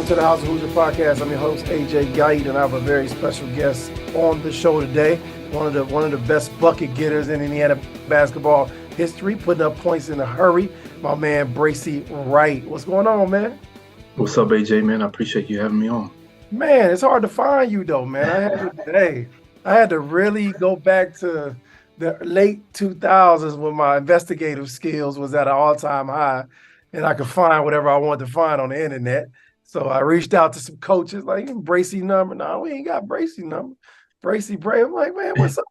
Welcome to the House of Hoosier podcast. I'm your host, AJ Guyton, and I have a very special guest on the show today. One of the best bucket getters in Indiana basketball history, putting up points in a hurry. My man, Bracey Wright. What's going on, man? What's up, AJ, man? I appreciate you having me on. Man, it's hard to find you, though, man. I had to really go back to the late 2000s when my investigative skills was at an all-time high, and I could find whatever I wanted to find on the internet. So I reached out to some coaches, like, Bracey number. No, we ain't got Bracey number. Bracey. I'm like, man, what's up?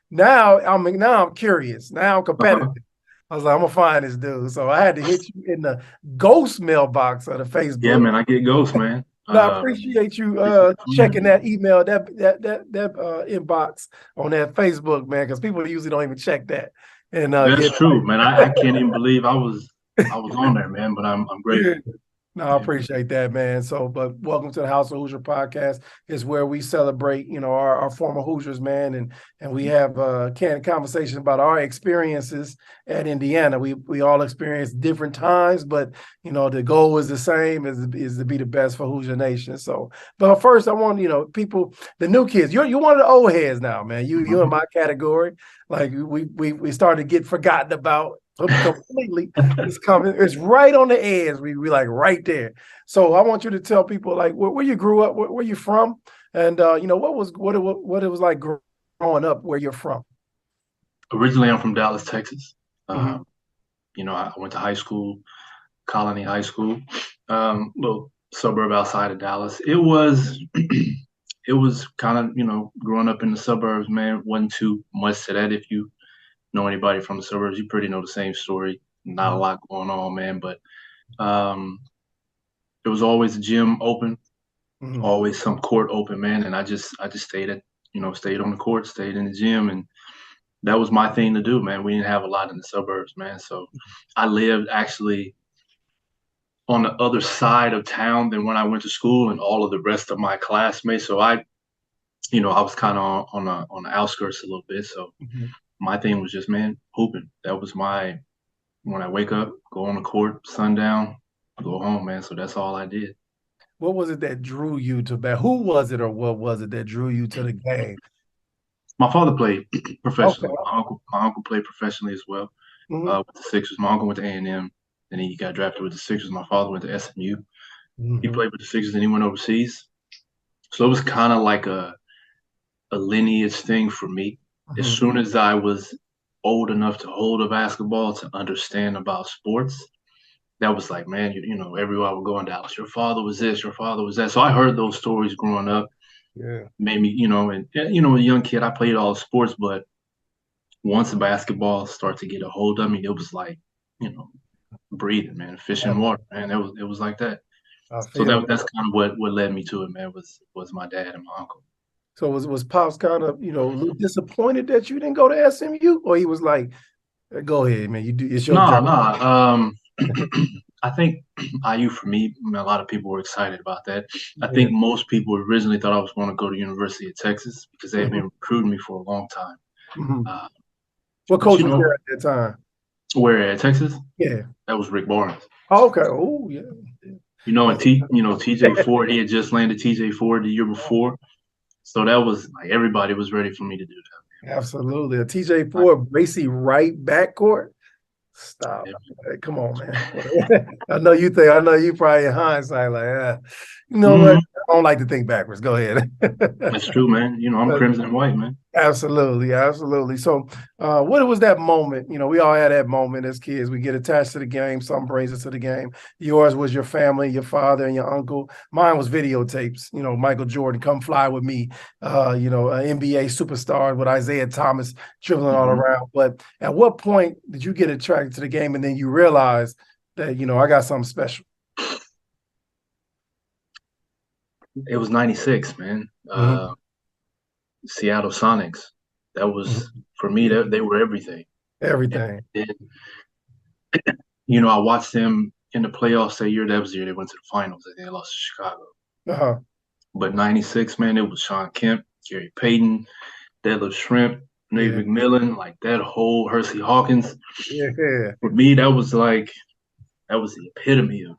Now I'm curious. Now I'm competitive. I was like, I'm gonna find this dude. So I had to hit you in the ghost mailbox of the Facebook. Yeah, man, I get ghosts, man. I appreciate you checking that email, that inbox on that Facebook, man, because people usually don't even check that. And that's true, man. I can't even believe I was on there, man. But I'm grateful. No, I appreciate that, man. So, but welcome to the House of Hoosier podcast. It's where we celebrate, our former Hoosiers, man, and we have a candid conversation about our experiences at Indiana. We all experience different times, but the goal is the same: is to be the best for Hoosier Nation. So, but first, I want people, the new kids. You're one of the old heads now, man. You're in my category. Like we started to get forgotten about. Completely. It's coming. It's right on the edge. We like right there. So I want you to tell people like where you grew up, where you from, and what it was like growing up where you're from. Originally, I'm from Dallas, Texas. I went to high school, Colony High School, little suburb outside of Dallas. It was kind of growing up in the suburbs, man. Wasn't too much to that. If you know anybody from the suburbs, you pretty know the same story. Not a lot going on, man, but there was always a gym open, always some court open, man, and I just stayed on the court, stayed in the gym, and that was my thing to do, man. We didn't have a lot in the suburbs, man, so I lived actually on the other side of town than when I went to school and all of the rest of my classmates. So I was kind of on the outskirts a little bit, so my thing was just, man, hooping. That was when I wake up, go on the court, sundown, go home, man. So that's all I did. What was it that drew you to that? Who was it or what was it that drew you to the game? My father played professionally. Okay. My uncle played professionally as well with the Sixers. My uncle went to A&M, and he got drafted with the Sixers. My father went to SMU. He played with the Sixers, and he went overseas. So it was kind of like a lineage thing for me. As soon as I was old enough to hold a basketball, to understand about sports, that was like, man, everywhere I would go in Dallas, your father was this, your father was that. So I heard those stories growing up. Yeah. Made me, a young kid, I played all the sports, but once the basketball started to get a hold of me, it was like, breathing, man, fish in water, man. It was like that. So that's kind of what led me to it, man, was my dad and my uncle. So was Pops kind of, a little disappointed that you didn't go to SMU, or he was like, "Go ahead, man, it's your job." No. I think IU for me, a lot of people were excited about that. I think most people originally thought I was going to go to University of Texas because they had been recruiting me for a long time. What coach was there at that time? Where at Texas? Yeah, that was Rick Barnes. Oh, okay. Oh, yeah. And TJ Ford, he had just landed TJ Ford the year before. So that was like everybody was ready for me to do that. Absolutely. A TJ Ford, Bracey Wright backcourt. Stop. Yeah. Come on, man. I know you probably in hindsight like, what? I don't like to think backwards. Go ahead. That's true, man. I'm crimson and white, man. Absolutely. So what was that moment? We all had that moment as kids. We get attached to the game. Something brings us to the game. Yours was your family, your father and your uncle. Mine was videotapes. Michael Jordan, Come Fly With Me, an NBA superstar with Isaiah Thomas dribbling all around. But at what point did you get attracted to the game and then you realized that, I got something special? It was 96, man. Seattle Sonics. That was, for me, they were everything. Everything. And, I watched them in the playoffs that year. That was the year they went to the finals. I think they lost to Chicago. But 96, man, it was Sean Kemp, Gary Payton, Deadlift Shrimp, Nate McMillan, like that whole Hersey Hawkins. Yeah. For me, that was the epitome of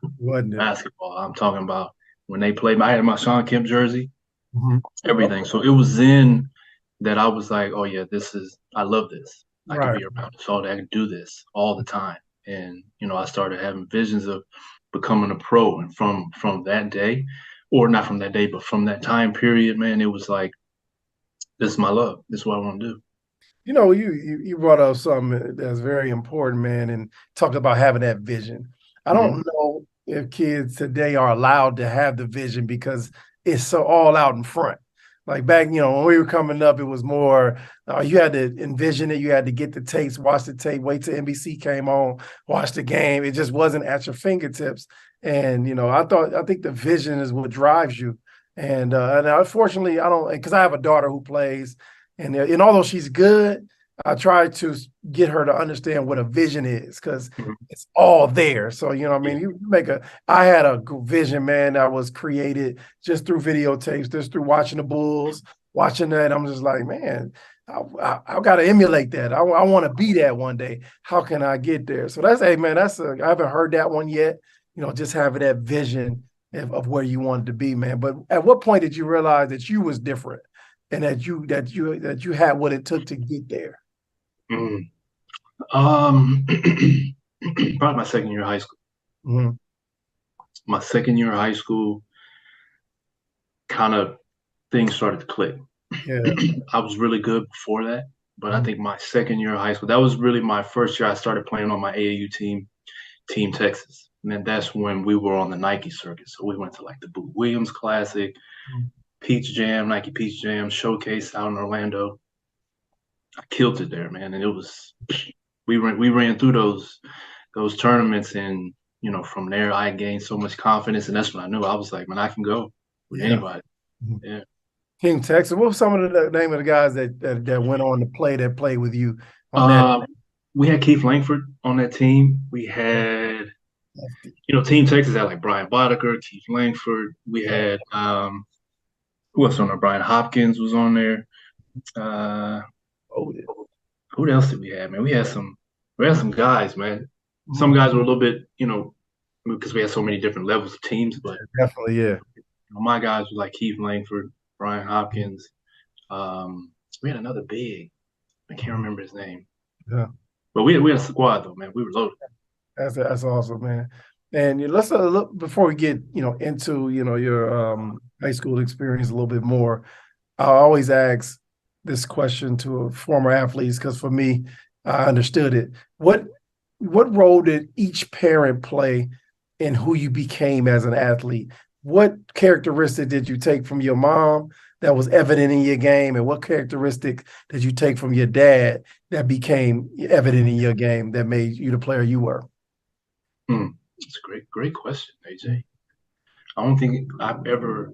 basketball. I'm talking about when they played, I had my Sean Kemp jersey, Mm-hmm. everything. So it was then that I was like, oh yeah, I love this. I could Right. be around this all day. I could do this all the time. And I started having visions of becoming a pro. And from that day, or not from that day, but from that time period, man, it was like, this is my love. This is what I want to do. You brought up something that's very important, man, and talked about having that vision. I Mm-hmm. don't know if kids today are allowed to have the vision because it's so all out in front. Like back, when we were coming up, it was more you had to envision it. You had to get the tapes, watch the tape, wait till NBC came on, watch the game. It just wasn't at your fingertips. And I think the vision is what drives you. And unfortunately, I don't, because I have a daughter who plays. And although she's good, I try to get her to understand what a vision is because Mm-hmm. it's all there. So, I mean, I had a vision, man, that was created just through videotapes, just through watching the Bulls, watching that. I'm just like, man, I got to emulate that. I want to be that one day. How can I get there? So hey, man, I haven't heard that one yet. Just having that vision of where you wanted to be, man. But at what point did you realize that you was different? And that you had what it took to get there? Mm. Probably my second year of high school. Mm-hmm. My second year of high school, kind of things started to click. Yeah. I was really good before that, but I Mm-hmm. think my second year of high school, that was really my first year I started playing on my AAU team, Team Texas. And then that's when we were on the Nike circuit. So we went to like the Boot Williams Classic, Peach Jam, Nike Peach Jam showcase out in Orlando. I killed it there, man. And it was we ran through those tournaments, and from there I gained so much confidence, and that's when I knew I was like, man, I can go with Yeah. anybody. Mm-hmm. Yeah. Team Texas. What was some of the name of the guys that went on to play that played with you on that? Uh, we had Keith Langford on that team. We had, Team Texas had like Brian Boddicker, Keith Langford. We had who else on there? Brian Hopkins was on there. Uh, Oh, who else did we have, man? We had some guys, man. Some mm-hmm. guys were a little bit, because we had so many different levels of teams, but Definitely, yeah. my guys were like Keith Langford, Brian Hopkins. We had another big. I can't remember his name. Yeah. But we had a squad though, man. We were loaded. That's awesome, man. And let's look before we get into your high school experience a little bit more. I always ask this question to former athletes because for me, I understood it. What role did each parent play in who you became as an athlete? What characteristic did you take from your mom that was evident in your game, and what characteristic did you take from your dad that became evident in your game that made you the player you were? That's a great question, AJ. I don't think I've ever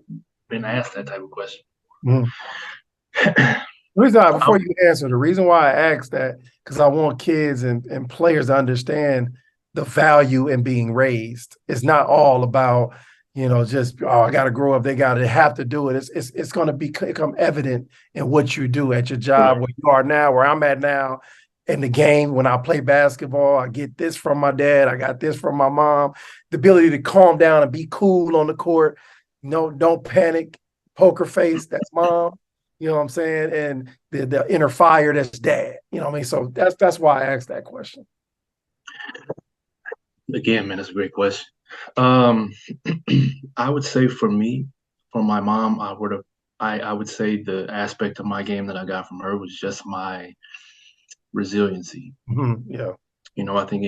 been asked that type of question. Mm-hmm. Before you answer, the reason why I asked that, because I want kids and players to understand the value in being raised. It's not all about, just, I got to grow up. They got to have to do it. It's going to become evident in what you do at your job, where you are now, where I'm at now. In the game, when I play basketball, I get this from my dad. I got this from my mom. The ability to calm down and be cool on the court. Don't panic. Poker face, that's mom. You know what I'm saying? And the inner fire, that's dad. You know what I mean? So that's why I asked that question. Again, man, that's a great question. I would say for me, from my mom, I would say the aspect of my game that I got from her was just my resiliency. Mm-hmm. Yeah. I think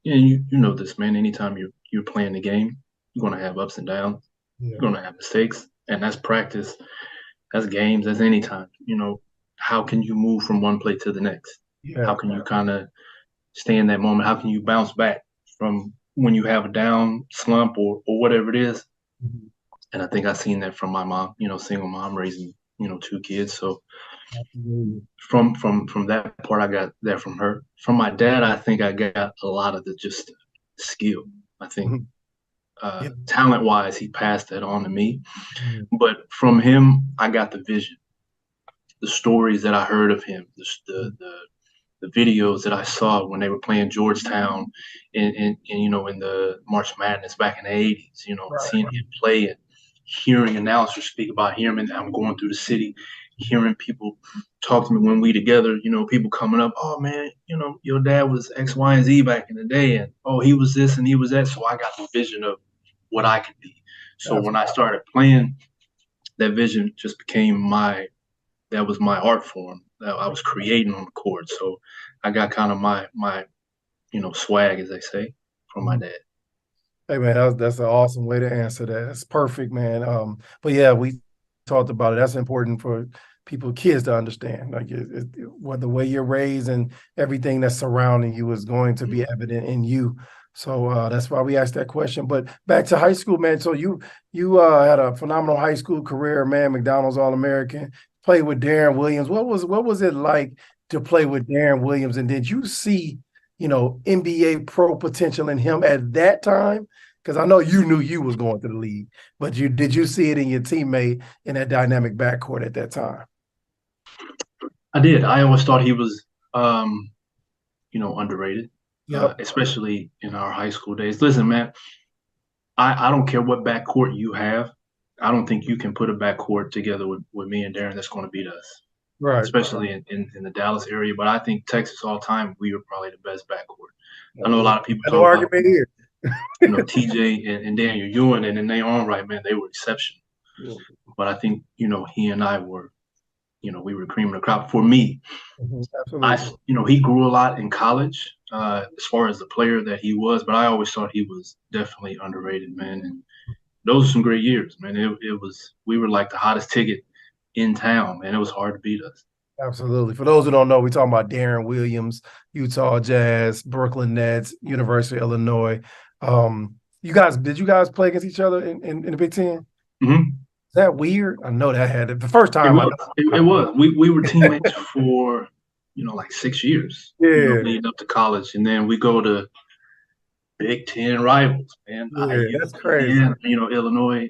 you know this, man. Anytime you're playing the game, you're gonna have ups and downs. Yeah. You're gonna have mistakes, and that's practice. That's games. That's any time. How can you move from one play to the next? Yeah. How can you kind of stay in that moment? How can you bounce back from when you have a down slump or whatever it is? Mm-hmm. And I think I seen that from my mom. Single mom raising two kids. So from that part, I got that from her. From my dad, I think I got a lot of the just skill. I think talent wise, he passed that on to me. Mm-hmm. But from him, I got the vision, the stories that I heard of him, the videos that I saw when they were playing Georgetown in the March Madness back in the 80s, seeing him play hearing announcers speak about him, and I'm going through the city, hearing people talk to me when we together, people coming up, oh man, your dad was X, Y, and Z back in the day, and oh, he was this and he was that. So I got the vision of what I could be. So when I started playing, that vision just became that was my art form that I was creating on the court. So I got kind of my swag, as they say, from my dad. Hey man, that's an awesome way to answer that. That's perfect, man. But yeah, we talked about it. That's important for kids to understand. Like what the way you're raised and everything that's surrounding you is going to be evident in you. So that's why we asked that question. But back to high school, man. So you had a phenomenal high school career, man. McDonald's All-American. Played with Darren Williams. What was it like to play with Darren Williams? And did you see, NBA pro potential in him at that time? Because I know you knew you was going to the league, but did you see it in your teammate in that dynamic backcourt at that time? I did. I always thought he was, underrated, especially in our high school days. Listen, man, I don't care what backcourt you have. I don't think you can put a backcourt together with me and Darren that's going to beat us. Right. Especially in the Dallas area. But I think Texas all time, we were probably the best backcourt. I know a lot of people talk about here. TJ and Daniel Ewing, and in their own right, man, they were exceptional. Yeah. But I think, he and I were, we were cream of the crop. For me, absolutely. He grew a lot in college as far as the player that he was, but I always thought he was definitely underrated, man. And those are some great years, man. We were like the hottest ticket in town, man. It was hard to beat us. Absolutely. For those who don't know, we're talking about Darren Williams, Utah Jazz, Brooklyn Nets, University of Illinois. Did you guys play against each other in the Big Ten? Mm-hmm. Is that weird? I know that had it the first time. It was. We were teammates for like 6 years. Yeah, leading up to college, and then we go to Big Ten rivals, man. Yeah, IU, that's crazy. And, Illinois,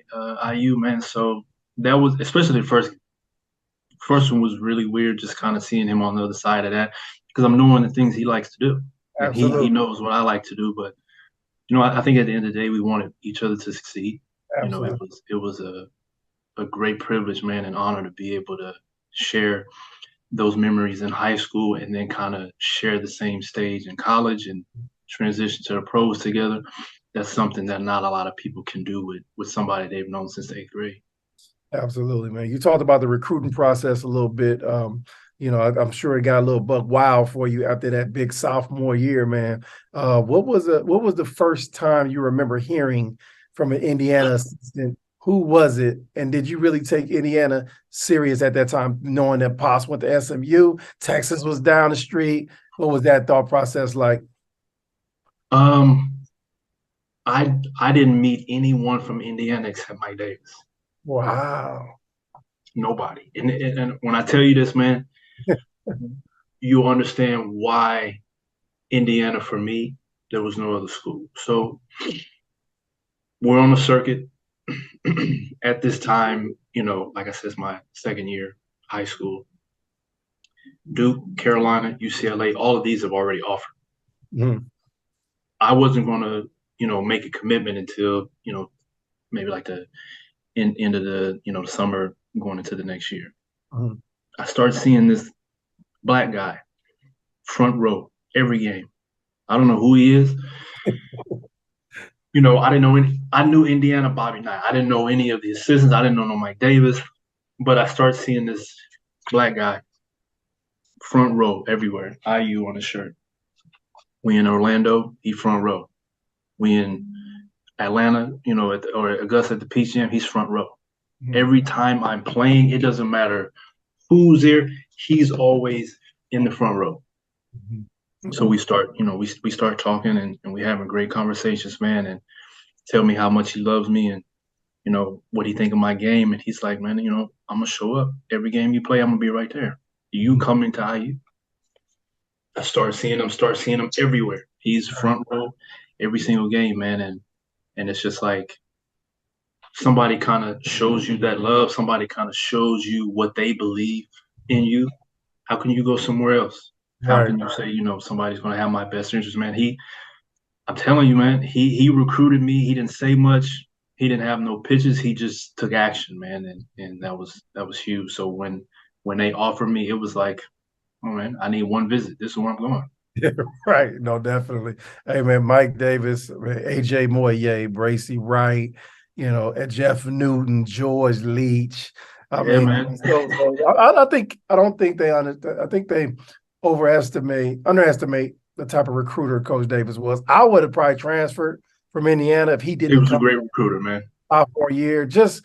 IU, man. So that was, especially the first one was really weird, just kind of seeing him on the other side of that, because I'm knowing the things he likes to do. And he knows what I like to do, but I think at the end of the day, we wanted each other to succeed. Absolutely. It was a great privilege, man, and honor to be able to share those memories in high school and then kind of share the same stage in college and transition to the pros together. That's something that not a lot of people can do with somebody they've known since the 8th grade. Absolutely, man. You talked about the recruiting process a little bit. I'm sure it got a little buck wild for you after that big sophomore year, man. What was the first time you remember hearing from an Indiana assistant? Who was it? And did you really take Indiana serious at that time, knowing that Pops went to SMU, Texas was down the street? What was that thought process like? I didn't meet anyone from Indiana except Mike Davis. Wow. Nobody. And when I tell you this, man, you'll understand why Indiana, for me, there was no other school. So we're on the circuit. At this time, like I said, it's my second year high school. Duke, Carolina, UCLA, all of these have already offered. Mm-hmm. I wasn't going to, make a commitment until, maybe like the end of the, the summer going into the next year. Mm-hmm. I started seeing this black guy, front row, every game. I don't know who he is. I didn't know I knew Indiana Bobby Knight. I didn't know any of the assistants. I didn't know Mike Davis. But I started seeing this black guy, front row, everywhere, IU on his shirt. We in Orlando, he front row. We in Atlanta, or Augusta at the Peach Jam, he's front row. Mm-hmm. Every time I'm playing, it doesn't matter who's there, he's always in the front row. Mm-hmm. So we start, we start talking and we having great conversations, man, and tell me how much he loves me and, what he think of my game. And he's like, man, I'm going to show up. Every game you play, I'm going to be right there. You coming to IU? I start seeing him everywhere. He's front row every single game, man. And it's just like somebody kind of shows you that love. Somebody kind of shows you what they believe in you. How can you go somewhere else? How can you say, somebody's going to have my best interest, man? I'm telling you, man, he recruited me. He didn't say much. he didn't have no pitches. He just took action, man, and that was huge. So when they offered me, it was like, oh man, I need one visit. This is where I'm going. Yeah, right. No, definitely. Hey man, Mike Davis, AJ Moye, Bracey Wright, and Jeff Newton, George Leach. I Yeah, mean, man. I don't think they understand. I think they underestimate the type of recruiter Coach Davis was. I would have probably transferred from Indiana if he He didn't was a come great recruiter, man. 5 4 years. Just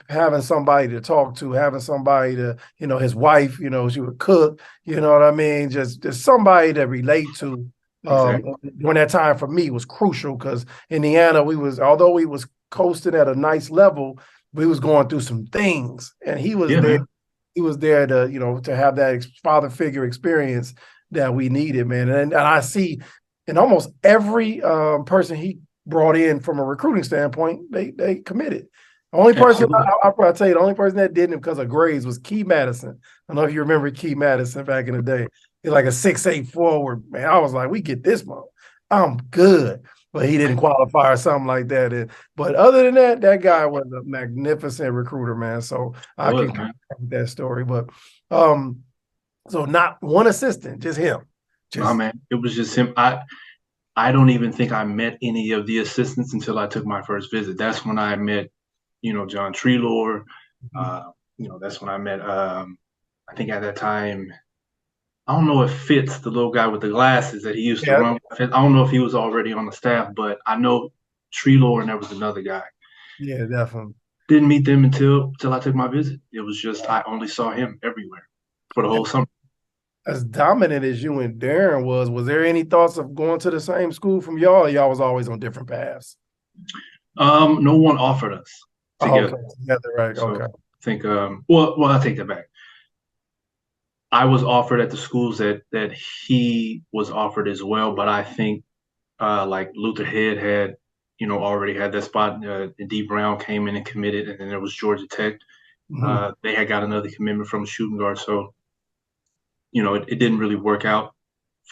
having somebody to talk to, having somebody to, his wife, she would cook, you know what I mean? Just somebody to relate to. Exactly. During that time for me was crucial because Indiana, although we was coasting at a nice level, we was going through some things, and he was there. Man. He was there to, to have that father figure experience that we needed, man. And I see in almost every person he brought in from a recruiting standpoint, they committed. The only person I'll probably tell you, the only person that didn't because of grades was Key Madison. I don't know if you remember Key Madison back in the day. He's like a 6'8" forward, man. I was like, we get this one. I'm good. But he didn't qualify or something like that. But other than that, that guy was a magnificent recruiter, man. So I can cover that story. But so not one assistant, just him. Nah, man, it was just him. I don't even think I met any of the assistants until I took my first visit. That's when I met, John Treelor. That's when I met. I think at that time, I don't know if Fitz, the little guy with the glasses that he used to run with, I don't know if he was already on the staff, but I know Treelor and there was another guy. Yeah, definitely. Didn't meet them until I took my visit. It was just I only saw him everywhere for the whole summer. As dominant as you and Darren was there any thoughts of going to the same school from y'all, or y'all was always on different paths? No one offered us together. Okay. Together, right. So okay. I think well, I take that back. I was offered at the schools that he was offered as well, but I think like Luther Head had, already had that spot. D. Brown came in and committed, and then there was Georgia Tech. Mm-hmm. They had got another commitment from a shooting guard, so it didn't really work out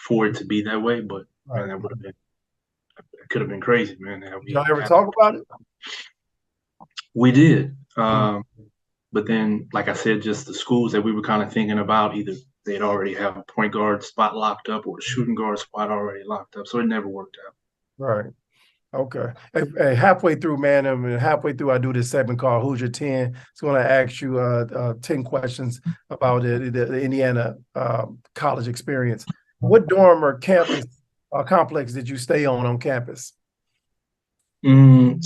for it to be that way. But man, that would have been, it could have been crazy, man. Y'all ever talk about it? We did. But then, like I said, just the schools that we were kind of thinking about, either they'd already have a point guard spot locked up or a shooting guard spot already locked up. So it never worked out. Right. Okay. Hey, halfway through, man, halfway through, I do this segment called Hoosier 10. It's going to ask you 10 questions about the Indiana college experience. What dorm or campus complex did you stay on campus? I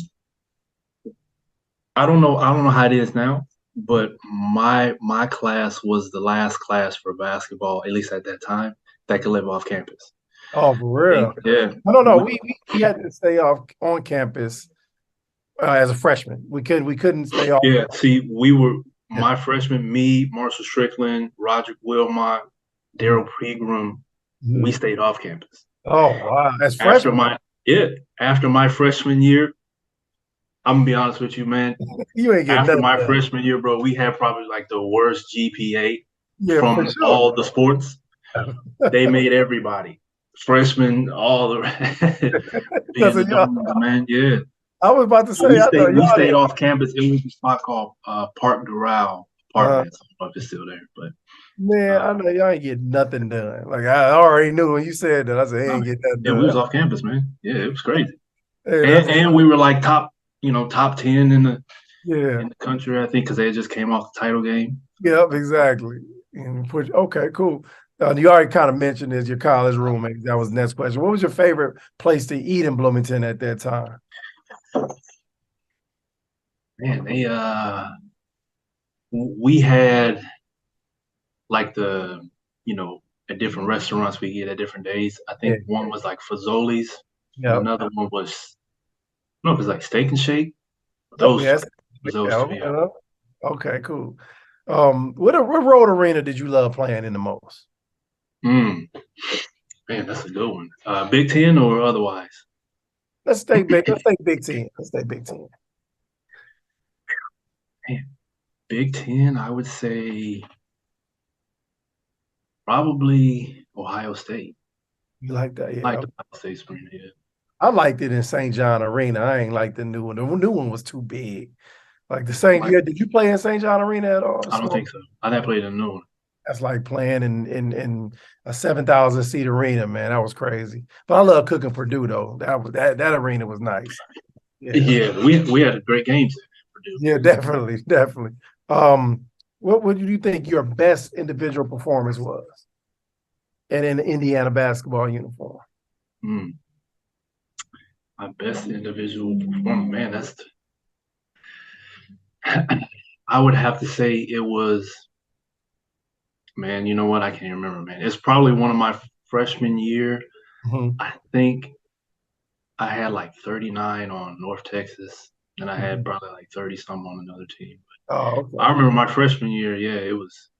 don't know how it is now, but my class was the last class for basketball, at least at that time, that could live off campus. Oh, for real? Yeah. No. We had to stay on campus as a freshman. We couldn't stay off. Yeah. See, we were my freshman, me, Marshall Strickland, Roger Wilmot, Daryl Pregram. We stayed off campus. Oh wow! As freshmen. After my freshman year, I'm gonna be honest with you, man. You ain't getting after my freshman year, bro. We had probably like the worst GPA from all the sports. They made everybody freshmen, all the man. Yeah, I was about to say we stayed off campus. It was a spot called Park Doral Apartments. I don't know if it's still there, but man, I know y'all ain't getting nothing done. Like I already knew when you said that. I said, "Hey, ain't get nothing done." Yeah, we was off campus, man. Yeah, it was crazy. Hey, and we were like top 10 in the country, I think, because they just came off the title game. Yep, exactly. Okay, cool. You already kind of mentioned is your college roommate. That was the next question. What was your favorite place to eat in Bloomington at that time? Man, we had like at different restaurants we get at different days. I think one was like Fazoli's. Yep. Another one was, I don't know if it was like Steak and Shake. Those two. Okay, cool. What road arena did you love playing in the most? Man, that's a good one. Big Ten or otherwise? Let's stay Big Ten. Let's stay Big Ten. Man, Big Ten, I would say probably Ohio State. You like that? Yeah. I like the Ohio State Spring, yeah. I liked it in St. John Arena. I ain't like the new one. The new one was too big. Like the St. Yeah, did you play in St. John Arena at all? I don't think so. I didn't play in the new one. That's like playing in a 7,000 seat arena, man. That was crazy. But I love cooking Purdue though. That arena was nice. Yeah, we had a great games at Purdue. Yeah, definitely, definitely. What would you think your best individual performance was? And in the Indiana basketball uniform. My best individual performance, man, that's I would have to say it was, man, you know what? I can't remember, man. It's probably one of my freshman year. I think I had like 39 on North Texas, and I had probably like 30 some on another team. Okay. I remember my freshman year, it was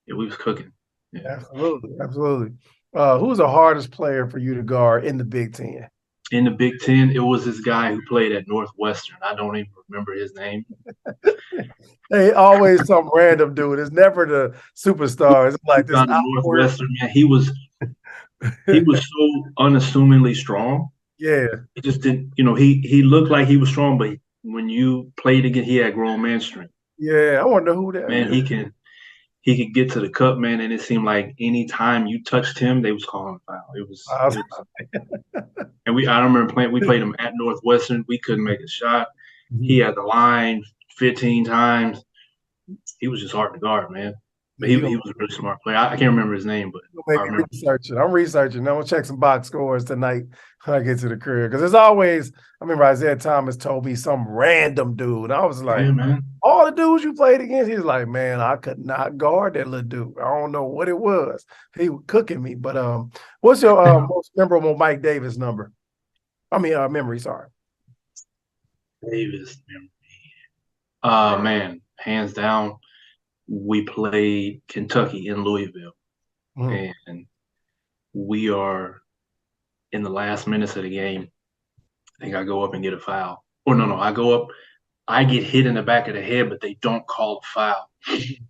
we was cooking. Yeah. Absolutely, absolutely. Who was the hardest player for you to guard in the Big Ten? In the Big Ten, it was this guy who played at Northwestern. I don't even remember his name. Hey, always some random dude. It's never the superstar. It's like this Northwestern man. He was so unassumingly strong. Yeah. He just didn't, he looked like he was strong, but when you played again, he had grown man strength. Yeah, I wonder who that man, is. He could get to the cup, man, and it seemed like any time you touched him, they was calling a foul. It was and I remember we played him at Northwestern. We couldn't make a shot. He had the line 15 times. He was just hard to guard, man. But he was a really smart player. I can't remember his name, but I'm researching. I'm gonna check some box scores tonight when I get to the career. Because there's always, I remember Isaiah Thomas told me some random dude. I was like, man. All the dudes you played against, he's like, man, I could not guard that little dude. I don't know what it was. He was cooking me. But what's your most memorable Mike Davis number? Memory, sorry. Davis memory. Man, hands down. We played Kentucky in Louisville, and we are in the last minutes of the game. I think I go up and get a foul. Or no, I go up, I get hit in the back of the head, but they don't call the foul.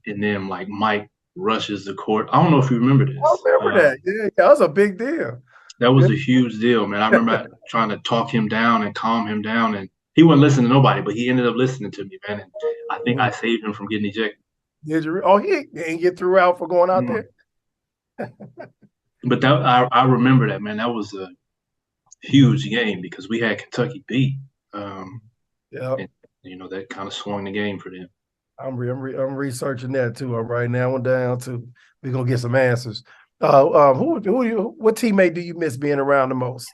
And then like Mike rushes the court. I don't know if you remember this. I remember that. Yeah, that was a big deal. That was a huge deal, man. I remember trying to talk him down and calm him down, and he wouldn't listen to nobody, but he ended up listening to me, man. And I think I saved him from getting ejected. Did you? Oh, he didn't get threw out for going out there. But I remember that, man. That was a huge game because we had Kentucky beat. And, that kind of swung the game for them. I'm researching that too. I'm writing that one down too. We're gonna get some answers. What teammate do you miss being around the most?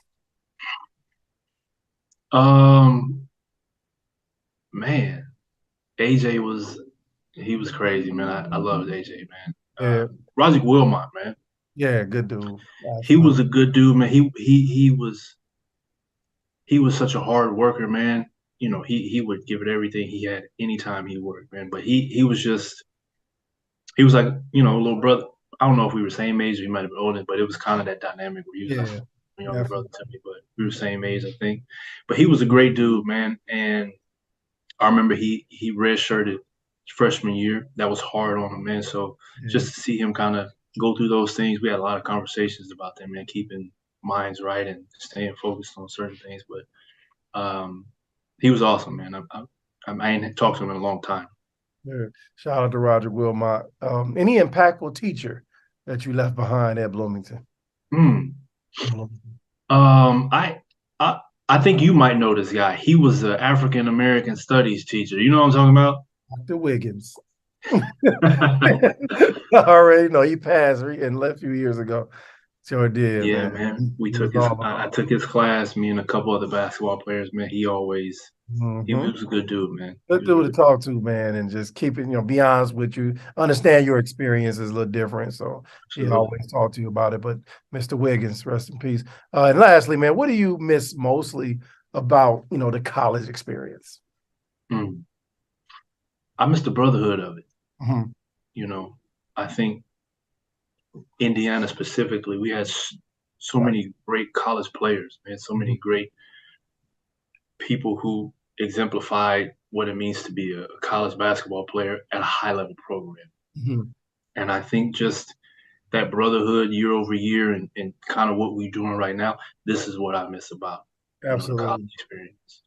Man, AJ was crazy, man. I loved AJ, man. Yeah. Roger Wilmot, man. Yeah, good dude. Absolutely. He was a good dude, man. He was such a hard worker, man. He would give it everything he had anytime he worked, man. But he was like, a little brother. I don't know if we were same age or he might have been older, but it was kind of that dynamic where he was like a younger brother to me, but we were same age, I think. But he was a great dude, man. And I remember he redshirted freshman year. That was hard on him, man. So just to see him kind of go through those things, we had a lot of conversations about that, man, keeping minds right and staying focused on certain things. But he was awesome, man. I ain't talked to him in a long time. Yeah. Shout out to Roger Wilmot. Any impactful teacher that you left behind at Bloomington? I think you might know this guy. He was an African American studies teacher. You know what I'm talking about? Dr. Wiggins. I already know he passed and left a few years ago. Sure did. Yeah, man. I took his class, me and a couple other basketball players, man. He always he was a good dude, man. Good dude to talk to, man, and just keep it, be honest with you. Understand your experience is a little different. So he always talk to you about it. But Mr. Wiggins, rest in peace. And lastly, man, what do you miss mostly about, the college experience? I miss the brotherhood of it. I think Indiana specifically, we had so many great college players, man, so many great people who exemplified what it means to be a college basketball player at a high level program. And I think just that brotherhood year over year and kind of what we're doing right now, this is what I miss about the college Absolutely. experience.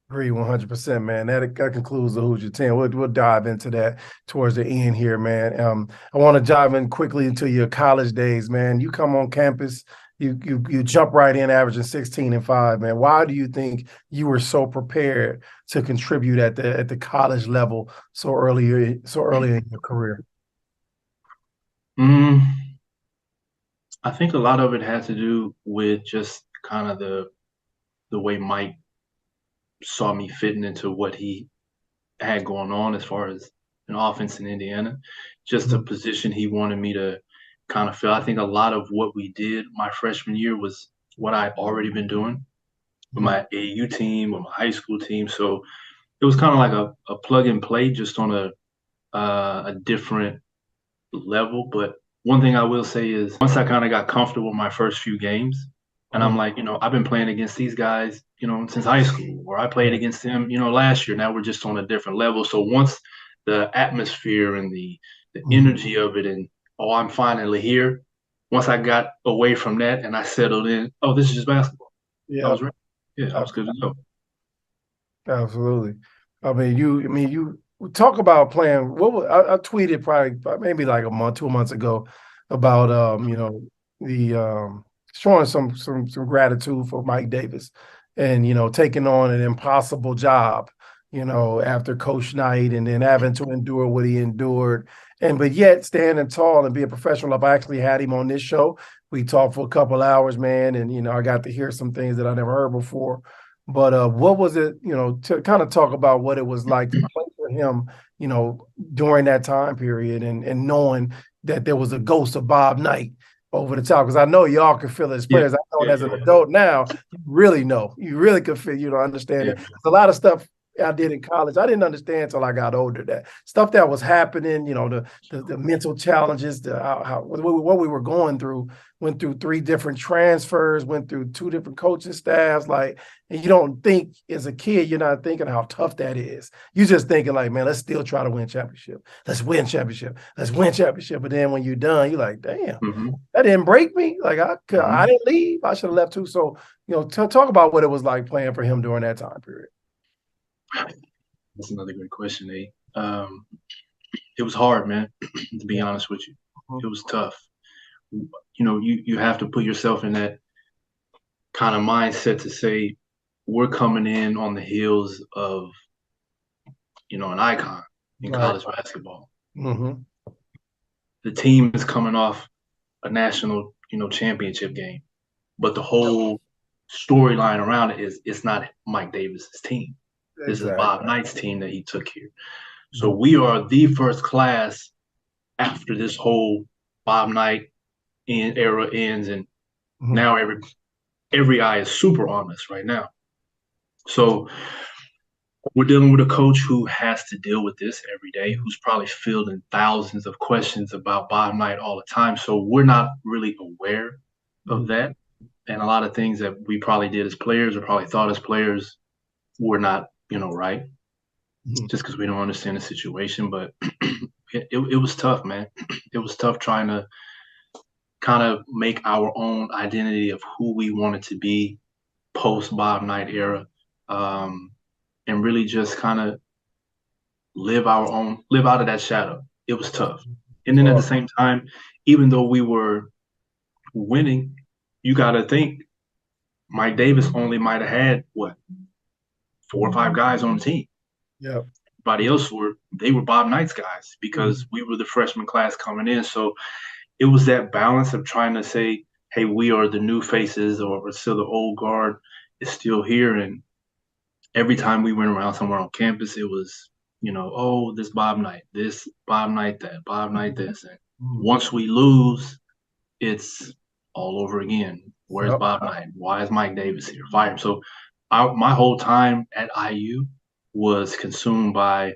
Agree 100%, man. That concludes the Hoosier 10. We'll dive into that towards the end here, man. I want to dive in quickly into your college days, man. You come on campus, you jump right in, averaging 16-5, man. Why do you think you were so prepared to contribute at the college level so early in your career? Mm, I think a lot of it has to do with just kind of the way Mike saw me fitting into what he had going on as far as an offense in Indiana, just the position he wanted me to kind of fill. I think a lot of what we did my freshman year was what I'd already been doing with my AU team, with my high school team. So it was kind of like a plug and play, just on a different level. But one thing I will say is once I kind of got comfortable my first few games, and I'm like, I've been playing against these guys, since high school, or I played against them, last year. Now we're just on a different level. So once the atmosphere and the energy of it, and I'm finally here. Once I got away from that and I settled in, this is just basketball. I was ready. Yeah, I was good to go. Absolutely. You talk about playing. I tweeted probably maybe like a month, 2 months ago about the showing some gratitude for Mike Davis and taking on an impossible job, after Coach Knight and then having to endure what he endured. But yet standing tall and be a professional. I've actually had him on this show. We talked for a couple hours, man, and I got to hear some things that I never heard before. But what was it, to kind of talk about what it was like to play for him, during that time period and knowing that there was a ghost of Bob Knight over the top? Because I know y'all can feel it as players. I know as an adult now, you really know. You really can feel, understand it. There's a lot of stuff I did in college I didn't understand until I got older. That stuff that was happening, the mental challenges, what we were going through. Went through 3 different transfers, went through 2 different coaching staffs, and you don't think as a kid, you're not thinking how tough that is. You're just thinking like, man, let's still try to win championship. Let's win championship. Let's win championship. But then when you're done, you're like, damn, that didn't break me. Like I didn't leave. I should have left too. So, talk about what it was like playing for him during that time period. That's another good question, Nate. It was hard, man, to be honest with you. It was tough. You have to put yourself in that kind of mindset to say, we're coming in on the heels of, an icon in college basketball. The team is coming off a national, championship game, but the whole storyline around it is it's not Mike Davis's team. This is Bob Knight's team that he took here. So we are the first class after this whole Bob Knight era ends, and now every eye is super on us right now. So we're dealing with a coach who has to deal with this every day, who's probably fielding thousands of questions about Bob Knight all the time. So we're not really aware of that. And a lot of things that we probably did as players or probably thought as players were not, right. Just because we don't understand the situation. But it was tough, man. It was tough trying to kind of make our own identity of who we wanted to be post Bob Knight era, and really just kind of live out of that shadow. It was tough. And then at the same time, even though we were winning, you got to think Mike Davis only might have had 4 or 5 guys on the team. Yeah. Everybody else were Bob Knight's guys because we were the freshman class coming in. So it was that balance of trying to say, hey, we are the new faces, or still the old guard is still here. And every time we went around somewhere on campus, it was, this Bob Knight, that, Bob Knight this. And once we lose, it's all over again. Where's Bob Knight? Why is Mike Davis here? Fire him. So my whole time at IU was consumed by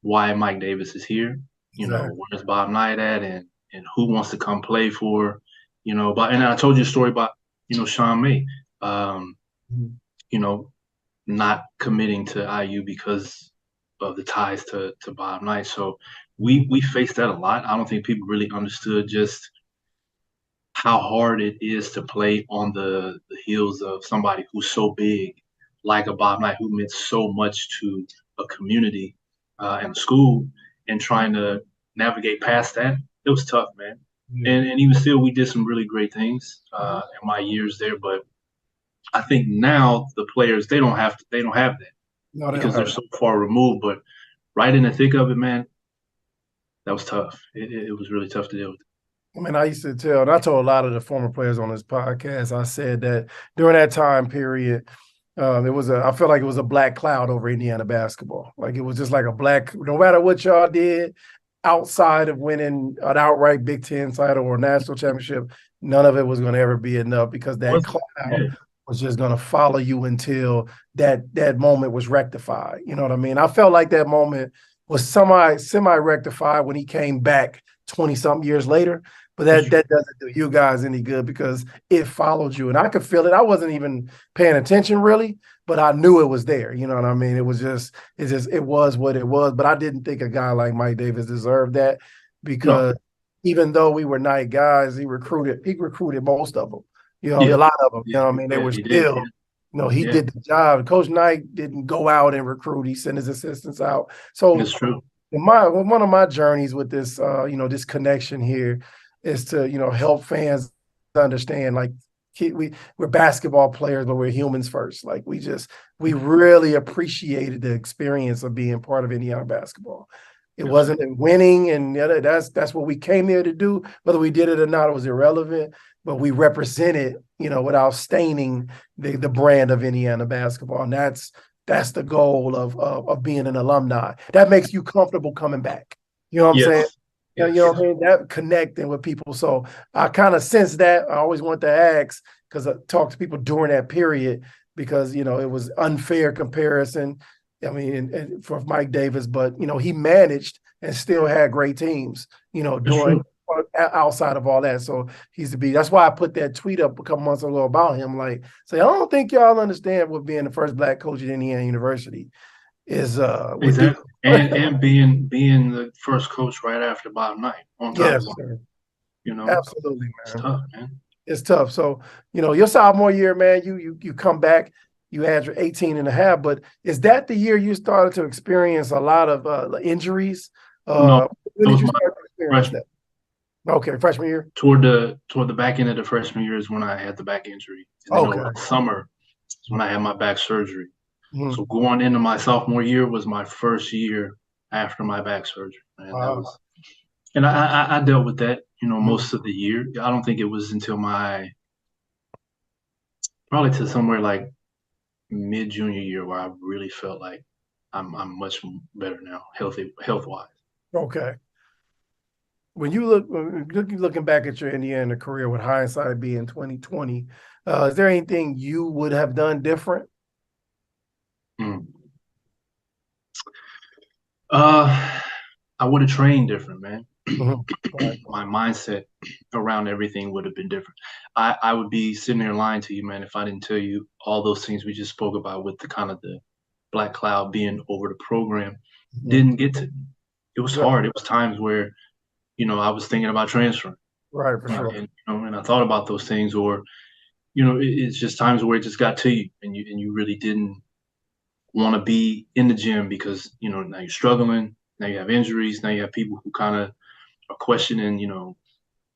why Mike Davis is here. Where's Bob Knight at, and who wants to come play for, but and I told you a story about, Sean May, not committing to IU because of the ties to Bob Knight. So we faced that a lot. I don't think people really understood just how hard it is to play on the heels of somebody who's so big, like a Bob Knight, who meant so much to a community and a school, and trying to navigate past that. It was tough, man. Yeah. And even still, we did some really great things in my years there. But I think now the players they don't have that No, they don't because they're have so far removed. But right in the thick of it, man, that was tough. It was really tough to deal with. I mean, I used to tell, and I told a lot of the former players on this podcast, I said that during that time period, I felt like it was a black cloud over Indiana basketball. Like it was just like a black, no matter what y'all did outside of winning an outright Big Ten title or national championship, none of it was going to ever be enough because that cloud was just going to follow you until that moment was rectified. You know what I mean? I felt like that moment was semi rectified when he came back 20 something years later. But that doesn't do you guys any good because it followed you. And I could feel it. I wasn't even paying attention really, but I knew it was there. You know what I mean? It was what it was. But I didn't think a guy like Mike Davis deserved that because even though we were Knight guys, he recruited most of them. You know, a lot of them. You know what I mean? They were still, he did the job. Coach Knight didn't go out and recruit. He sent his assistants out. So that's true. One of my journeys with this, this connection here is to, help fans understand, like, we're basketball players, but we're humans first. Like, we really appreciated the experience of being part of Indiana basketball. It wasn't winning, and that's what we came here to do. Whether we did it or not, it was irrelevant. But we represented, without staining the brand of Indiana basketball, and that's the goal of being an alumni. That makes you comfortable coming back. You know what I'm saying? You know what I mean? That connecting with people. So I kind of sense that. I always want to ask because I talked to people during that period because, it was unfair comparison. I mean, and for Mike Davis, but, he managed and still had great teams, doing outside of all that. So that's why I put that tweet up a couple months ago about him. Like, I don't think y'all understand what being the first black coach at Indiana University is. Exactly. And being the first coach right after Bob Knight on top. Yes, sir. Absolutely, man. It's tough, man. It's tough. So, your sophomore year, man, you come back, you had your 18 and a half, but is that the year you started to experience a lot of injuries? No, when did you start to experience that? Okay, freshman year? Toward the back end of the freshman year is when I had the back injury. And then summer is when I had my back surgery. Mm-hmm. So going into my sophomore year was my first year after my back surgery. And wow. I dealt with that, most of the year. I don't think it was until probably to somewhere like mid-junior year where I really felt like I'm much better now, health-wise. Okay. When you looking back at your Indiana career with hindsight being 2020, is there anything you would have done different? I would have trained different, man. Mm-hmm. My mindset around everything would have been different. I would be sitting there lying to you, man, if I didn't tell you all those things we just spoke about with the kind of the black cloud being over the program. Mm-hmm. Didn't get to me. It was hard. It was times where, I was thinking about transferring. Right, for sure. And I thought about those things, or, it's just times where it just got to you, and you really didn't want to be in the gym because, now you're struggling, now you have injuries, now you have people who kind of are questioning,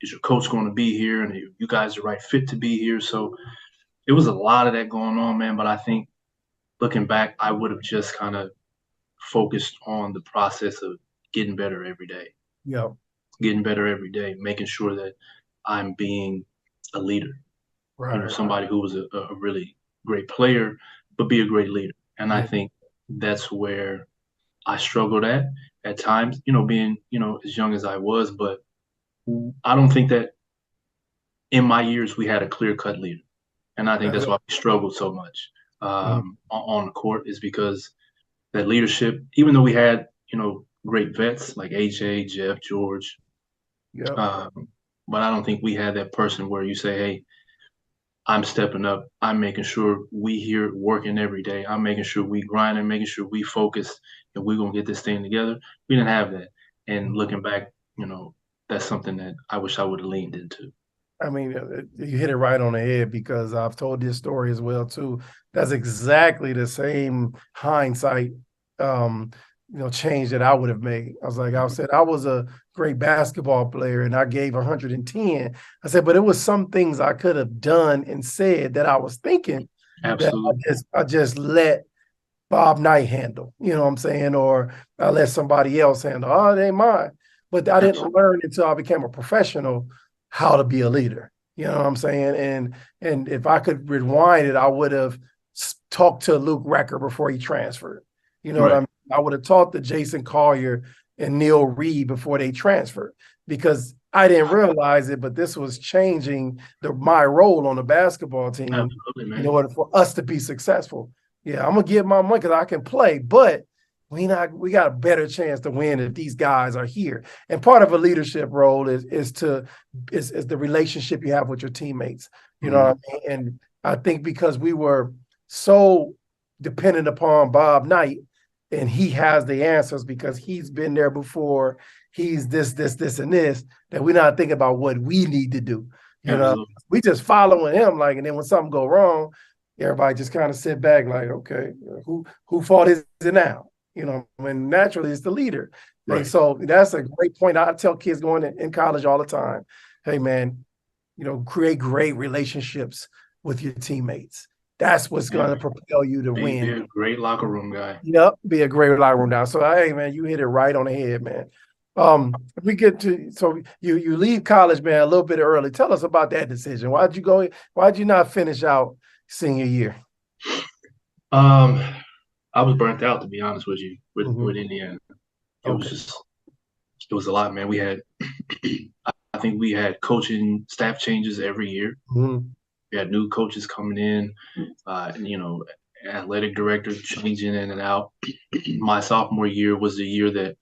is your coach going to be here, and you guys are the right fit to be here. So it was a lot of that going on, man. But I think looking back, I would have just kind of focused on the process of getting better every day. Yeah. Getting better every day, making sure that I'm being a leader. Right. Somebody who was a really great player, but be a great leader. And I think that's where I struggled at times, being, as young as I was. But I don't think that in my years we had a clear-cut leader. And I think that's why we struggled so much on the court, is because that leadership, even though we had, great vets like AJ, Jeff, George, but I don't think we had that person where you say, hey, I'm stepping up. I'm making sure we here working every day. I'm making sure we grinding, making sure we focus, and we're going to get this thing together. We didn't have that. And looking back, that's something that I wish I would have leaned into. I mean, you hit it right on the head because I've told this story as well too. That's exactly the same hindsight, change that I would have made. I said I was a great basketball player and I gave 110. I said, but it was some things I could have done and said that I was thinking Absolutely. that I just let Bob Knight handle, you know what I'm saying? Or I let somebody else handle. Oh, it ain't mine. But I didn't learn until I became a professional how to be a leader. You know what I'm saying? And if I could rewind it, I would have talked to Luke Recker before he transferred. You know what I mean? I would have talked to Jason Collier and Neil Reed before they transferred because I didn't realize it, but this was changing my role on the basketball team. Absolutely, man. In order for us to be successful. Yeah, I'm gonna get my money because I can play, but we got a better chance to win if these guys are here. And part of a leadership role is the relationship you have with your teammates. You know what I mean? And I think because we were so dependent upon Bob Knight, and he has the answers because he's been there before. He's this, and this, that we're not thinking about what we need to do. You know, we just following him, like, and then when something go wrong, everybody just kind of sit back like, okay, who fault is it now? You know, when naturally it's the leader. Right. And so that's a great point. I tell kids going in college all the time, hey man, create great relationships with your teammates. That's what's going to propel you to win. Be a great locker room guy. Yep, be a great locker room guy. So hey man, you hit it right on the head, man. We get to you leave college, man, a little bit early. Tell us about that decision. Why'd you not finish out senior year? I was burnt out, to be honest with you, with Indiana. It was a lot, man. We had I think we had coaching staff changes every year. We had new coaches coming in, athletic directors changing in and out. My sophomore year was the year that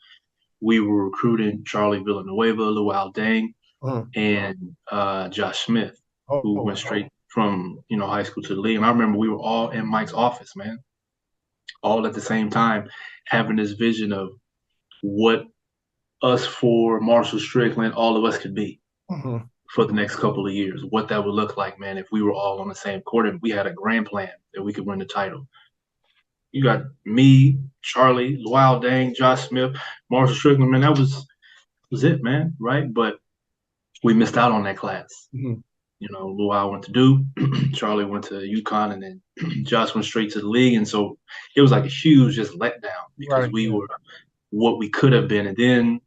we were recruiting Charlie Villanueva, Luau Dang, and Josh Smith, who went straight from high school to the league. And I remember we were all in Mike's office, man, all at the same time, having this vision of what us for Marshall Strickland, all of us could be for the next couple of years, what that would look like, man, if we were all on the same court and we had a grand plan that we could win the title. You got me, Charlie, Luau Dang, Josh Smith, Marshall Strickland, man, that was it, man, right? But we missed out on that class. Luau went to Duke, Charlie went to UConn, and then Josh went straight to the league. And so it was like a huge just letdown because we were what we could have been. And then,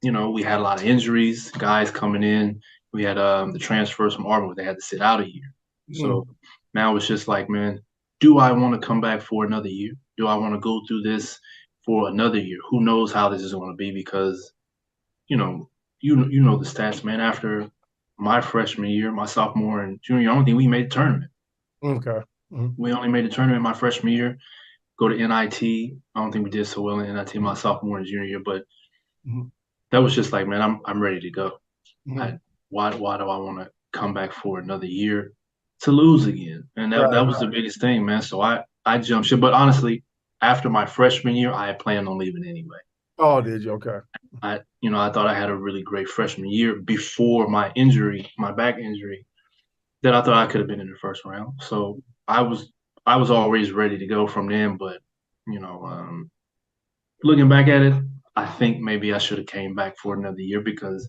we had a lot of injuries, guys coming in. We had the transfers from Auburn, they had to sit out a year. So now it's just like, man, do I want to come back for another year? Do I want to go through this for another year? Who knows how this is going to be? Because, you know the stats, man. After my freshman year, my sophomore and junior, I don't think we made the tournament. Okay. We only made the tournament my freshman year. Go to NIT. I don't think we did so well in NIT my sophomore and junior year, but that was just like, man, I'm ready to go. Why do I want to come back for another year to lose again? And that was the biggest thing, man. So I jumped ship. But honestly, after my freshman year, I had planned on leaving anyway. Oh, did you? Okay. I thought I had a really great freshman year before my injury, my back injury, that I thought I could have been in the first round. So I was always ready to go from then. But looking back at it, I think maybe I should have came back for another year because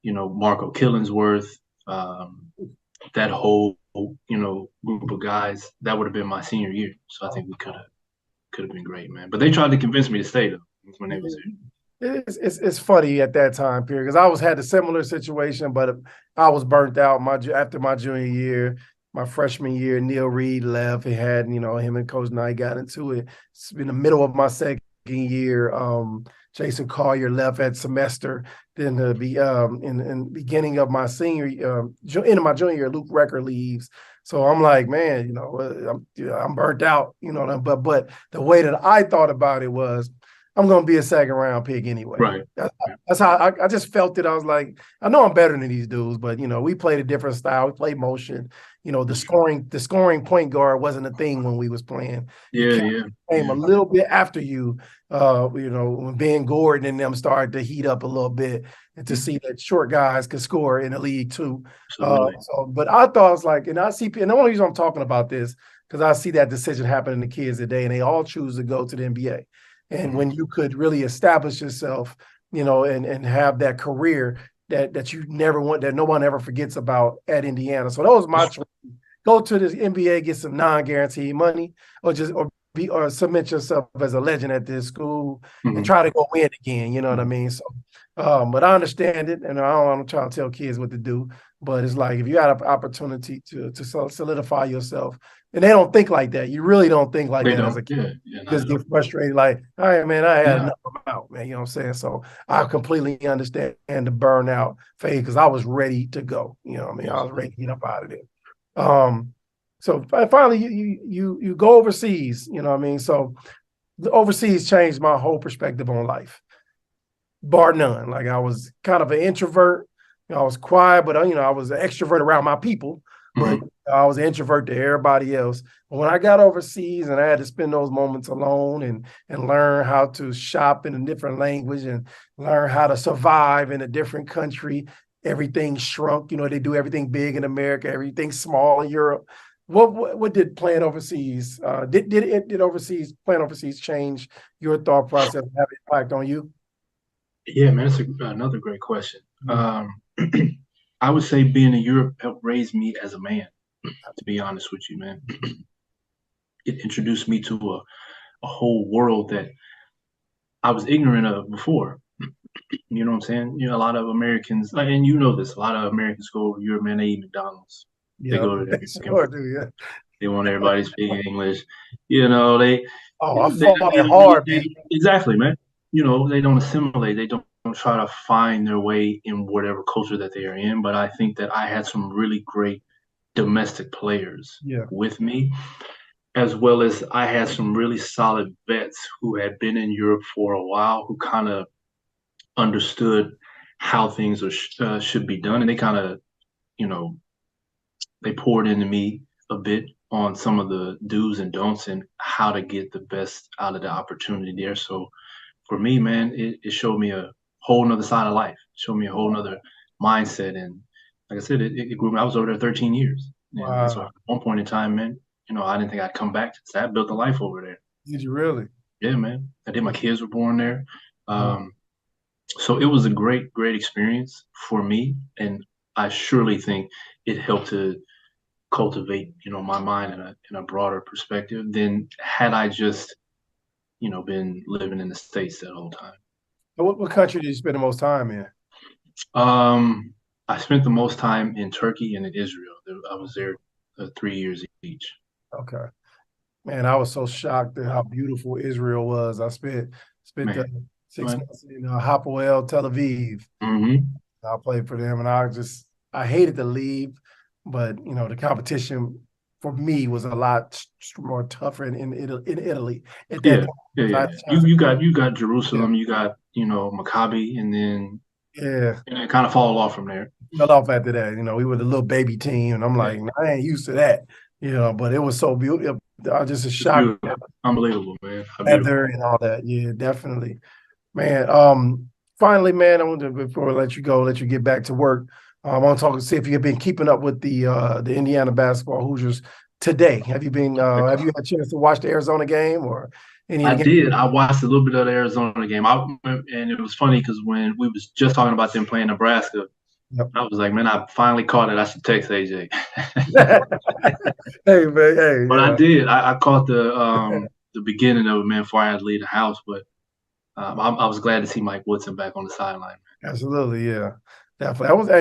Marco Killingsworth, that whole group of guys, that would have been my senior year. So I think we could have been great, man. But they tried to convince me to stay though when they was here. It's funny at that time period because I had a similar situation, but I was burnt out after my junior year. My freshman year, Neil Reed left. He had him and Coach Knight got into it. It's in the middle of my second year. Jason Collier left at semester. Then in the beginning of my end of my junior year, Luke Recker leaves. So I'm like, man, I'm burnt out. But the way that I thought about it was, I'm going to be a second round pick anyway. Right. That's how I just felt it. I was like, I know I'm better than these dudes, but we played a different style. We played motion. the scoring point guard wasn't a thing when we was playing. Yeah, came a little bit after you, when Ben Gordon and them started to heat up a little bit, and to see that short guys could score in the league too. But I thought it's like, and I see, and the only reason I'm talking about this because I see that decision happening to kids today, and they all choose to go to the NBA. And when you could really establish yourself, and have that career that you never want, that no one ever forgets about at Indiana. So that was my choice. Go to this NBA, get some non-guaranteed money, or submit yourself as a legend at this school and try to go win again. You know what I mean? So, but I understand it, and I'm trying to tell kids what to do. But it's like, if you had an opportunity to solidify yourself, and they don't think like that. You really don't think like that as a kid. Just get frustrated, like, all right, man, I had enough out, man. You know what I'm saying? So I completely understand the burnout phase, because I was ready to go. You know what I mean? I was ready to get up out of there. So finally you go overseas, you know what I mean? So the overseas changed my whole perspective on life, bar none. Like, I was kind of an introvert. I was quiet, but I was an extrovert around my people, but I was an introvert to everybody else. But when I got overseas and I had to spend those moments alone and learn how to shop in a different language and learn how to survive in a different country, everything shrunk. They do everything big in America, everything small in Europe. What did playing overseas, did playing overseas change your thought process and have impact on you? Yeah, man, that's another great question. I would say being in Europe helped raise me as a man, to be honest with you, man. It introduced me to a whole world that I was ignorant of before. You know what I'm saying? A lot of Americans, and this, a lot of Americans go over Europe, man, they eat McDonald's. Yeah, they go to they sure do, yeah. They want everybody speaking English. I fought it hard, man. Exactly, man. They don't assimilate. They don't try to find their way in whatever culture that they are in. But I think that I had some really great domestic players with me, as well as I had some really solid vets who had been in Europe for a while, who kind of understood how things should be done. And they kind of, they poured into me a bit on some of the do's and don'ts and how to get the best out of the opportunity there. So for me, man, it showed me a whole nother side of life. It showed me a whole nother mindset. And like I said, it grew me. I was over there 13 years. Wow. And so at one point in time, man, I didn't think I'd come back. So I built a life over there. Did you really? Yeah, man. I did. My kids were born there. So it was a great, great experience for me. And I surely think it helped to cultivate, my mind in a broader perspective than had I just, been living in the States that whole time. What country did you spend the most time in? I spent the most time in Turkey and in Israel. I was there 3 years each. Okay. Man, I was so shocked at how beautiful Israel was. I spent 6 months in Hapoel, Tel Aviv. I played for them, and I hated to leave, but the competition for me was a lot more tougher in Italy. You got Jerusalem, you got Maccabi, and then and it kind of fall off from there. Fell off after that. We were the little baby team, and I'm like, I ain't used to that. But it was so beautiful. I was just shocked. Unbelievable, man. Weather and all that. Yeah, definitely, man. Finally, man, I want to, before I let you go, let you get back to work. I want to see if you've been keeping up with the Indiana basketball Hoosiers today. Have you had a chance to watch the Arizona game or any? I did. I watched a little bit of the Arizona game. And it was funny because when we was just talking about them playing Nebraska, I was like, man, I finally caught it. I should text AJ. Hey, man. Hey. But I did. I caught the beginning of it, man, before I had to leave the house. But I was glad to see Mike Woodson back on the sideline. Absolutely, yeah. Definitely.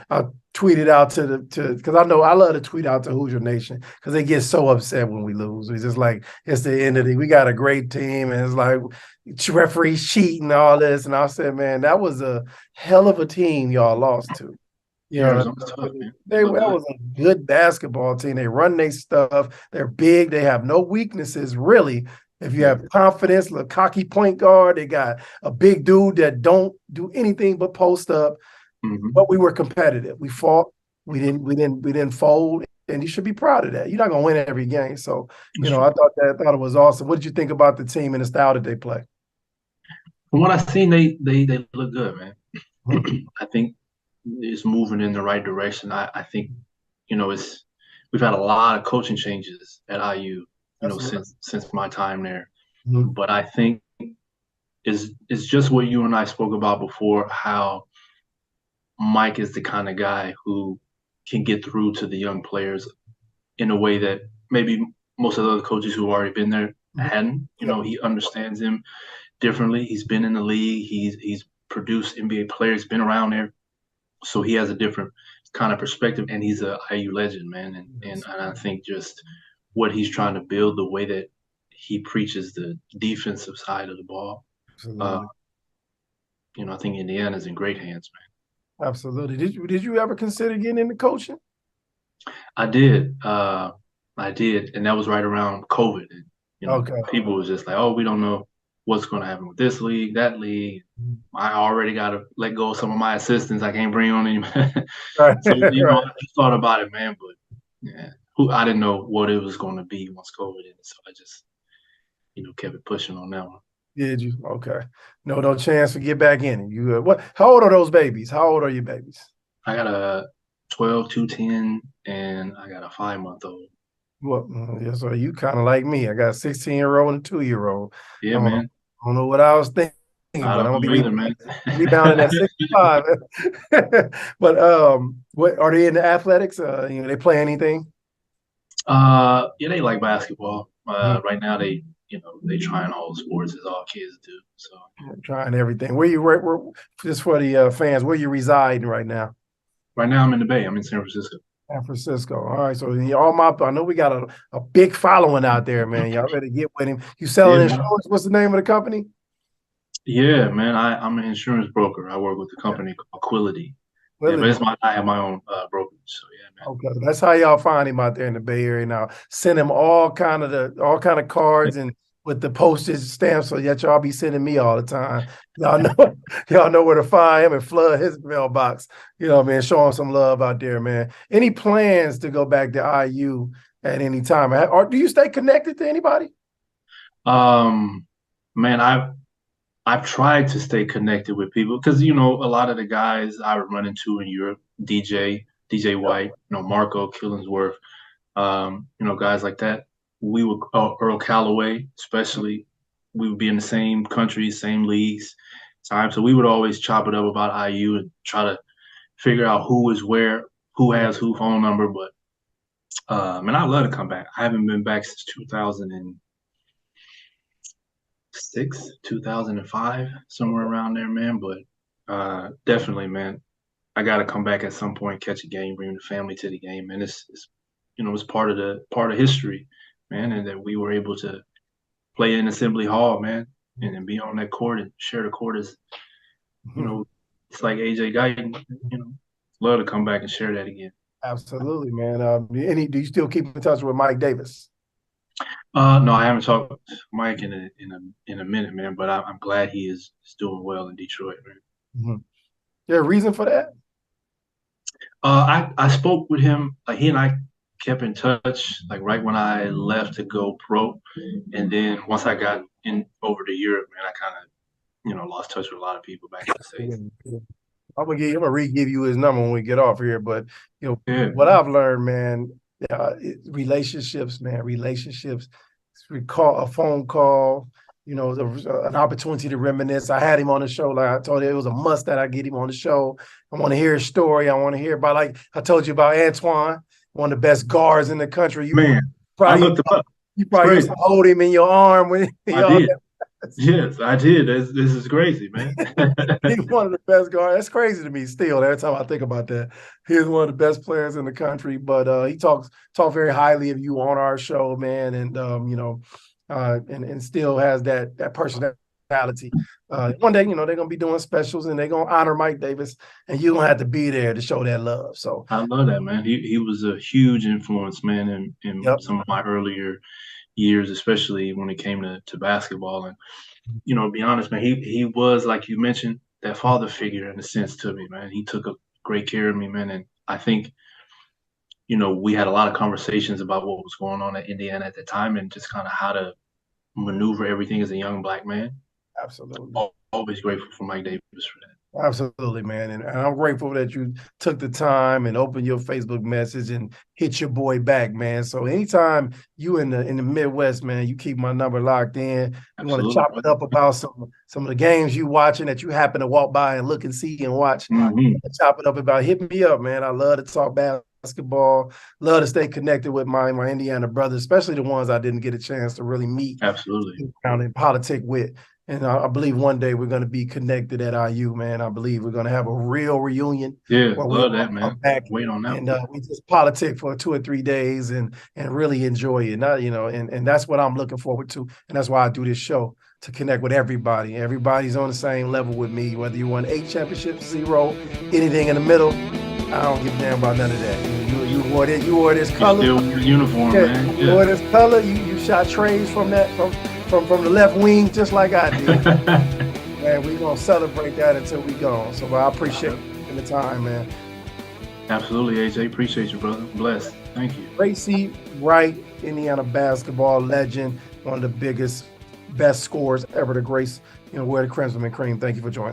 I tweeted out because I know I love to tweet out to Hoosier Nation because they get so upset when we lose. It's just like, it's the end of we got a great team, and it's like referees cheating and all this. And I said, man, that was a hell of a team y'all lost to. That was a good basketball team. They run their stuff. They're big. They have no weaknesses, really. If you have confidence, a cocky point guard, they got a big dude that don't do anything but post up. But we were competitive. We fought. we didn't fold, and you should be proud of that. You're not gonna win every game, so I thought it was awesome. What did you think about the team and the style that they play? From what I've seen, they look good, man. Mhm. I think it's moving in the right direction. I think it's we've had a lot of coaching changes at IU, Absolutely. since my time there. Mhm. But I think is just what you and I spoke about before, how Mike is the kind of guy who can get through to the young players in a way that maybe most of the other coaches who've already been there hadn't. Yep. He understands him differently. He's been in the league. He's produced NBA players, been around there, so he has a different kind of perspective. And he's a IU legend, man. And I think just what he's trying to build, the way that he preaches the defensive side of the ball. Uh, Absolutely. I think Indiana's in great hands, Absolutely. Did you ever consider getting into coaching? man. I did, and that was right around COVID. And Okay. people was just like, "Oh, we don't know what's going to happen with this league, that league." I already got to let go of some of my assistants. I can't bring on any. Right. So Right. I just thought about it, man. But yeah, I didn't know what it was going to be once COVID ended, so I just kept it pushing on that one. Did you? Okay. No chance to get back in it. You what? How old are those babies? How old are your babies? I got a 12, 210, and I got a 5 month old. Well, yeah, so you kind of like me. I got a 16-year-old and a 2-year-old. Yeah, I man. don't know what I was thinking, I but I'm don't gonna be know either, man. rebounding at 65. But what are they in the athletics? They play anything? Yeah, they like basketball. Mhm. Right now they trying all the sports as all kids do. So Trying everything. Where just for the fans, where you residing right now? right now I'm in the Bay. I'm in San Francisco. San Francisco. All right. So I know we got a big following out there, man. Y'all better get with him. You selling Yeah, man. insurance? What's the name of the company? Yeah, man. I'm an insurance broker. I work with a company called Quility. Yeah, but Quality. I have my own brokerage. So yeah, man. Okay, that's how y'all find him out there in the Bay Area now. Send him all kind of cards and with the postage stamps, so that y'all be sending me all the time. Y'all know y'all know where to find him and flood his mailbox. Man, show him some love out there, man. Any plans to go back to IU at any time? Or do you stay connected to anybody? Man, I've tried to stay connected with people because a lot of the guys I would run into in Europe, DJ Yep. White, Marco Killingsworth, guys like that. We would Earl Calloway, especially. We would be in the same countries, same leagues, time. So we would always chop it up about IU and try to figure out who is where, who has who phone number. But man, I'd love to come back. I haven't been back since 2006, 2005, somewhere around there, man. But definitely, man, I got to come back at some point, catch a game, bring the family to the game, and it's part of history, man, and that we were able to play in Assembly Hall, man, and then be on that court and share the court as it's like AJ Guyton, love to come back and share that again. Absolutely, man. Do you still keep in touch with Mike Davis? No, I haven't talked to Mike in a minute, man, but I'm glad he is doing well in Detroit, man. Mm-hmm. There a reason for that? I spoke with him. Like he and I kept in touch. Like right when I left to go pro, and then once I got in over to Europe, man, I kind of lost touch with a lot of people back in the Yeah, states. yeah. I'm gonna re-give you his number when we get off here. But Yeah, what I've learned, man, relationships, man, relationships. Recall a phone call, an opportunity to reminisce. I had him on the show. Like I told you, it was a must that I get him on the show. I want to hear his story. I want to hear about, like I told you about Antoine, one of the best guards in the country. man, I Probably looked him up. you It's probably used crazy. to hold him in your arm when I y'all. did. Yes, I did. This is crazy, man. He's one of the best guards. That's crazy to me still. Every time I think about that, he's one of the best players in the country. But he talk very highly of you on our show, man, and and still has that personality. One day, they're gonna be doing specials and they're gonna honor Mike Davis, and you're gonna have to be there to show that love. So, I love that, man. He was a huge influence, man, in yep. some of my earlier years, especially when it came to basketball. And to be honest, man, he was, like you mentioned, that father figure in a sense to me, man. He took a great care of me, man. And I think we had a lot of conversations about what was going on at Indiana at the time and just kind of how to maneuver everything as a young Black man. Absolutely. Always grateful for Mike Davis for that. Absolutely, man. And I'm grateful that you took the time and opened your Facebook message and hit your boy back, man. So anytime you in the Midwest, man, you keep my number locked in. You want to chop it up about some of the games you watching that you happen to walk by and look and see and watch. Chop it up about, hit me up, man. I love to talk basketball. Love to stay connected with my Indiana brothers, especially the ones I didn't get a chance to really meet. Absolutely. And politic with. And I believe one day we're going to be connected at IU, man. I believe we're going to have a real reunion. Yeah, love that, man. Back wait on that. And we just politic for 2 or 3 days and really enjoy it. And that's what I'm looking forward to. And that's why I do this show, to connect with everybody. Everybody's on the same level with me, whether you won 8 championships, 0, anything in the middle. I don't give a damn about none of that. You wore this color. You still your uniform, man. You wore this color. You shot trays from the left wing, just like I did. Man, we're going to celebrate that until we go. So I appreciate the time, man. Absolutely, AJ. Appreciate you, brother. Blessed. Thank you. Bracey Wright, Indiana basketball legend, one of the best scorers ever to grace, wear the Crimson and Cream. Thank you for joining us.